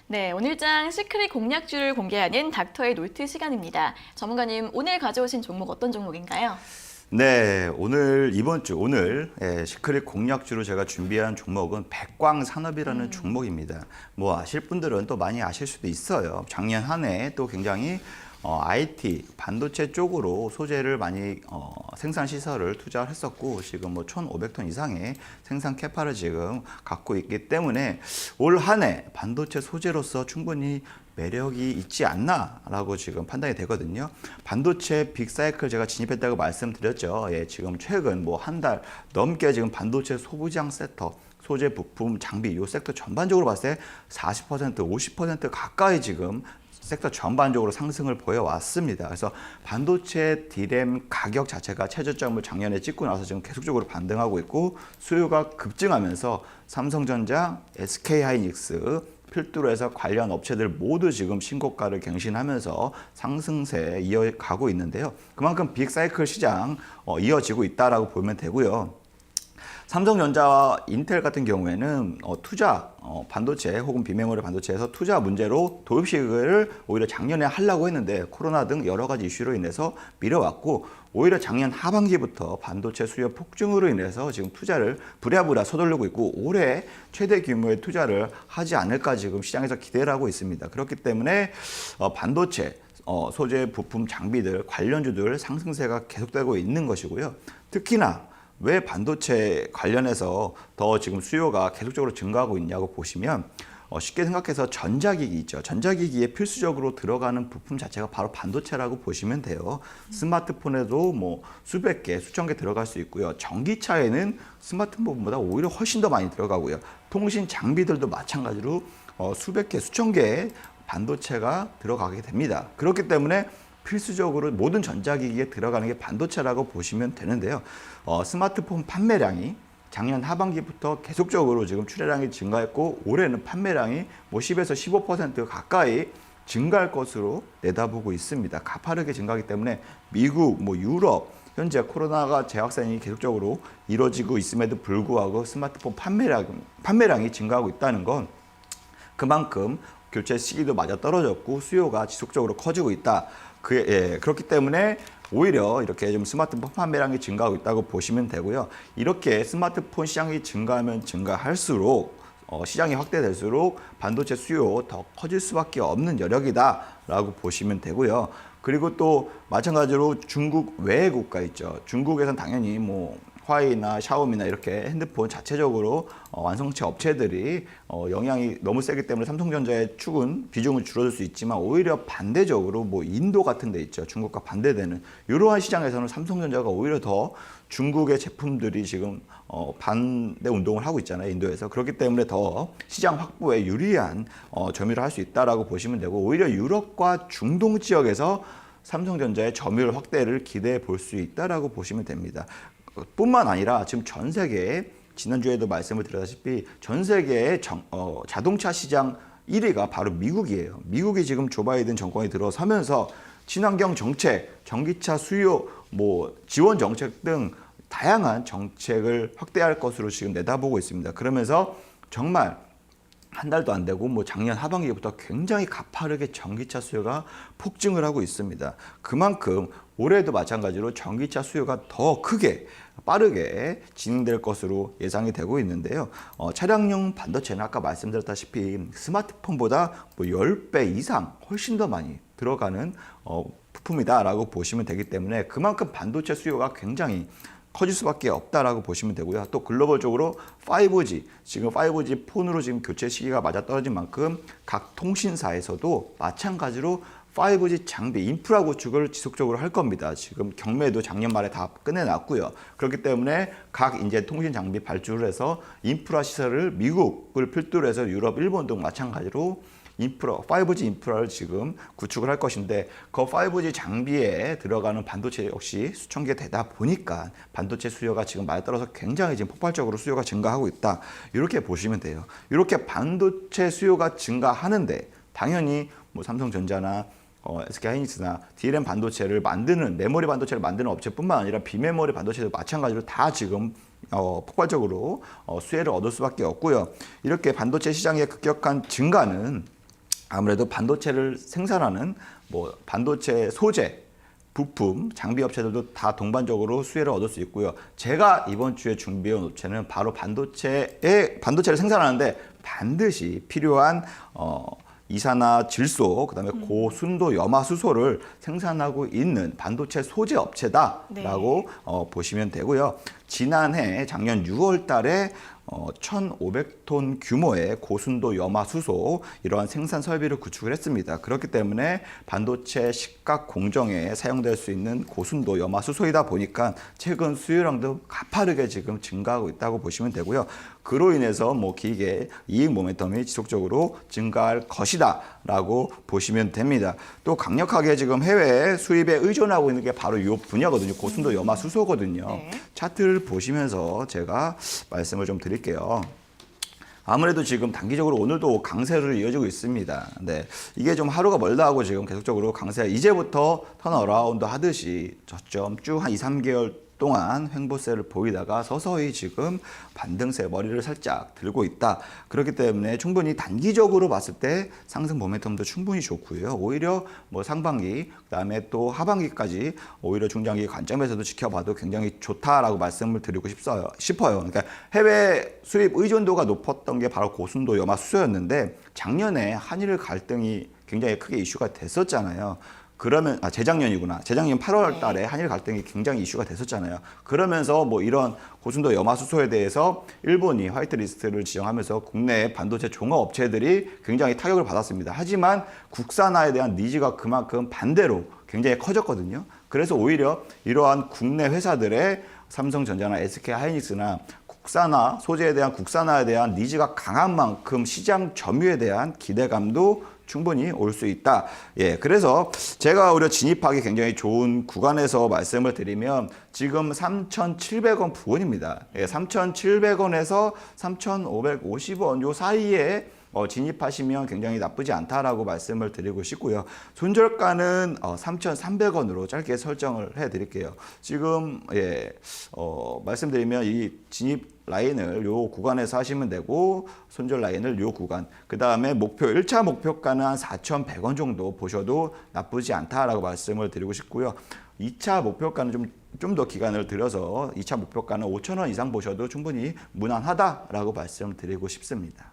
네, 오늘장 시크릿 공략주를 공개하는 닥터의 노트 시간입니다. 전문가님, 오늘 가져오신 종목 어떤 종목인가요? 네, 오늘 시크릿 공략주로 제가 준비한 종목은 백광산업이라는 종목입니다. 뭐 아실 분들은 또 많이 아실 수도 있어요. 작년 한 해 또 굉장히 IT, 반도체 쪽으로 소재를 많이 생산 시설을 투자를 했었고 지금 뭐 1,500톤 이상의 생산 캐파를 지금 갖고 있기 때문에 올 한 해 반도체 소재로서 충분히 매력이 있지 않나라고 지금 판단이 되거든요. 반도체 빅사이클 제가 진입했다고 말씀드렸죠. 예, 지금 최근 뭐 한 달 넘게 지금 반도체 소부장 섹터 소재, 부품, 장비 이 섹터 전반적으로 봤을 때 40%, 50% 가까이 지금 섹터 전반적으로 상승을 보여왔습니다. 그래서 반도체 D램 가격 자체가 최저점을 작년에 찍고 나서 지금 계속적으로 반등하고 있고 수요가 급증하면서 삼성전자, SK하이닉스, 필두로 해서 관련 업체들 모두 지금 신고가를 갱신하면서 상승세에 이어가고 있는데요. 그만큼 빅사이클 시장 이어지고 있다라고 보면 되고요. 삼성전자와 인텔 같은 경우에는 투자, 반도체 혹은 비메모리 반도체에서 투자 문제로 도입식을 오히려 작년에 하려고 했는데 코로나 등 여러 가지 이슈로 인해서 미뤄왔고 오히려 작년 하반기부터 반도체 수요 폭증으로 인해서 지금 투자를 부랴부랴 서두르고 있고 올해 최대 규모의 투자를 하지 않을까 지금 시장에서 기대를 하고 있습니다. 그렇기 때문에 반도체 소재, 부품, 장비들 관련주들 상승세가 계속되고 있는 것이고요. 특히나 왜 반도체 관련해서 더 지금 수요가 계속적으로 증가하고 있냐고 보시면 쉽게 생각해서 전자기기 있죠. 전자기기에 필수적으로 들어가는 부품 자체가 바로 반도체라고 보시면 돼요. 스마트폰에도 뭐 수백 개, 수천 개 들어갈 수 있고요. 전기차에는 스마트폰보다 오히려 훨씬 더 많이 들어가고요. 통신 장비들도 마찬가지로 수백 개, 수천 개의 반도체가 들어가게 됩니다. 그렇기 때문에 필수적으로 모든 전자기기에 들어가는 게 반도체라고 보시면 되는데요. 스마트폰 판매량이 작년 하반기부터 계속적으로 지금 출하량이 증가했고 올해는 판매량이 뭐 10에서 15% 가까이 증가할 것으로 내다보고 있습니다. 가파르게 증가하기 때문에 미국, 뭐 유럽 현재 코로나가 재확산이 계속적으로 이루어지고 있음에도 불구하고 스마트폰 판매량이 증가하고 있다는 건 그만큼 교체 시기도 맞아 떨어졌고 수요가 지속적으로 커지고 있다. 그렇기 때문에 오히려 이렇게 좀 스마트폰 판매량이 증가하고 있다고 보시면 되고요. 이렇게 스마트폰 시장이 증가하면 증가할수록 시장이 확대될수록 반도체 수요 더 커질 수밖에 없는 여력이다라고 보시면 되고요. 그리고 또 마찬가지로 중국 외의 국가 있죠. 중국에선 당연히 뭐 화웨이나 샤오미나 이렇게 핸드폰 자체적으로 완성체 업체들이 영향이 너무 세기 때문에 삼성전자의 축은 비중은 줄어들 수 있지만 오히려 반대적으로 뭐 인도 같은 데 있죠. 중국과 반대되는 이러한 시장에서는 삼성전자가 오히려 더 중국의 제품들이 지금 반대 운동을 하고 있잖아요. 인도에서. 그렇기 때문에 더 시장 확보에 유리한 점유를 할 수 있다라고 보시면 되고 오히려 유럽과 중동 지역에서 삼성전자의 점유율 확대를 기대해 볼 수 있다라고 보시면 됩니다. 뿐만 아니라 지금 전 세계에 지난주에도 말씀을 드렸다시피 전 세계의 자동차 시장 1위가 바로 미국이에요. 미국이 지금 조 바이든 정권이 들어서면서 친환경 정책, 전기차 수요, 뭐 지원 정책 등 다양한 정책을 확대할 것으로 지금 내다보고 있습니다. 그러면서 정말 한 달도 안 되고 뭐 작년 하반기부터 굉장히 가파르게 전기차 수요가 폭증을 하고 있습니다. 그만큼 올해도 마찬가지로 전기차 수요가 더 크게 빠르게 진행될 것으로 예상이 되고 있는데요. 차량용 반도체는 아까 말씀드렸다시피 스마트폰보다 뭐 10배 이상 훨씬 더 많이 들어가는 부품이다라고 보시면 되기 때문에 그만큼 반도체 수요가 굉장히 커질 수밖에 없다라고 보시면 되고요. 또 글로벌적으로 5G, 지금 5G 폰으로 지금 교체 시기가 맞아떨어진 만큼 각 통신사에서도 마찬가지로 5G 장비 인프라 구축을 지속적으로 할 겁니다. 지금 경매도 작년 말에 다 끝내놨고요. 그렇기 때문에 각 이제 통신 장비 발주를 해서 인프라 시설을 미국을 필두로 해서 유럽, 일본 등 마찬가지로 5G 인프라를 지금 구축을 할 것인데 그 5G 장비에 들어가는 반도체 역시 수천 개 되다 보니까 반도체 수요가 지금 맞아떨어서 굉장히 지금 폭발적으로 수요가 증가하고 있다. 이렇게 보시면 돼요. 이렇게 반도체 수요가 증가하는데 당연히 뭐 삼성전자나 SK하이닉스나 D램 반도체를 만드는 메모리 반도체를 만드는 업체뿐만 아니라 비메모리 반도체도 마찬가지로 다 지금 폭발적으로 수혜를 얻을 수밖에 없고요. 이렇게 반도체 시장의 급격한 증가는 아무래도 반도체를 생산하는 뭐 반도체 소재, 부품, 장비 업체들도 다 동반적으로 수혜를 얻을 수 있고요. 제가 이번 주에 준비해온 업체는 바로 반도체를 생산하는데 반드시 필요한 이산화질소, 그다음에 고순도 염화수소를 생산하고 있는 반도체 소재 업체다라고 보시면 되고요. 지난해 작년 6월 달에 1,500톤 규모의 고순도 염화수소 이러한 생산 설비를 구축을 했습니다. 그렇기 때문에 반도체 식각 공정에 사용될 수 있는 고순도 염화수소이다 보니까 최근 수요량도 가파르게 지금 증가하고 있다고 보시면 되고요. 그로 인해서 뭐 기계 이익 모멘텀이 지속적으로 증가할 것이다라고 보시면 됩니다. 또 강력하게 지금 해외 수입에 의존하고 있는 게 바로 이 분야거든요. 고순도 염화수소거든요. 네. 차트를 보시면서 제가 말씀을 좀 드릴게요. 아무래도 지금 단기적으로 오늘도 강세를 이어지고 있습니다. 네, 이게 좀 하루가 멀다 하고 지금 계속적으로 강세, 이제부터 턴어라운드 하듯이 저점 쭉 한 2, 3개월 동안 횡보세를 보이다가 서서히 지금 반등세 머리를 살짝 들고 있다. 그렇기 때문에 충분히 단기적으로 봤을 때 상승 모멘텀도 충분히 좋고요. 오히려 뭐 상반기, 그다음에 또 하반기까지 오히려 중장기 관점에서도 지켜봐도 굉장히 좋다라고 말씀을 드리고 싶어요. 그러니까 해외 수입 의존도가 높았던 게 바로 고순도 염화수소였는데 작년에 한일 갈등이 굉장히 크게 이슈가 됐었잖아요. 그러면 재작년이구나. 재작년 8월 달에 한일 갈등이 굉장히 이슈가 됐었잖아요. 그러면서 뭐 이런 고순도 염화수소에 대해서 일본이 화이트리스트를 지정하면서 국내 반도체 종합 업체들이 굉장히 타격을 받았습니다. 하지만 국산화에 대한 니즈가 그만큼 반대로 굉장히 커졌거든요. 그래서 오히려 이러한 국내 회사들의 삼성전자나 SK하이닉스나 국산화, 소재에 대한 국산화에 대한 니즈가 강한 만큼 시장 점유에 대한 기대감도 충분히 올 수 있다. 예, 그래서 제가 오히려 진입하기 굉장히 좋은 구간에서 말씀을 드리면 지금 3,700원 부근입니다. 예, 3,700원에서 3,550원 요 사이에 진입하시면 굉장히 나쁘지 않다라고 말씀을 드리고 싶고요. 손절가는 3,300원으로 짧게 설정을 해드릴게요. 지금 말씀드리면 이 진입 라인을 요 구간에서 하시면 되고 손절 라인을 요 구간, 그 다음에 1차 목표가는 한 4,100원 정도 보셔도 나쁘지 않다라고 말씀을 드리고 싶고요. 2차 목표가는 좀 더 기간을 들여서 2차 목표가는 5,000원 이상 보셔도 충분히 무난하다라고 말씀드리고 싶습니다.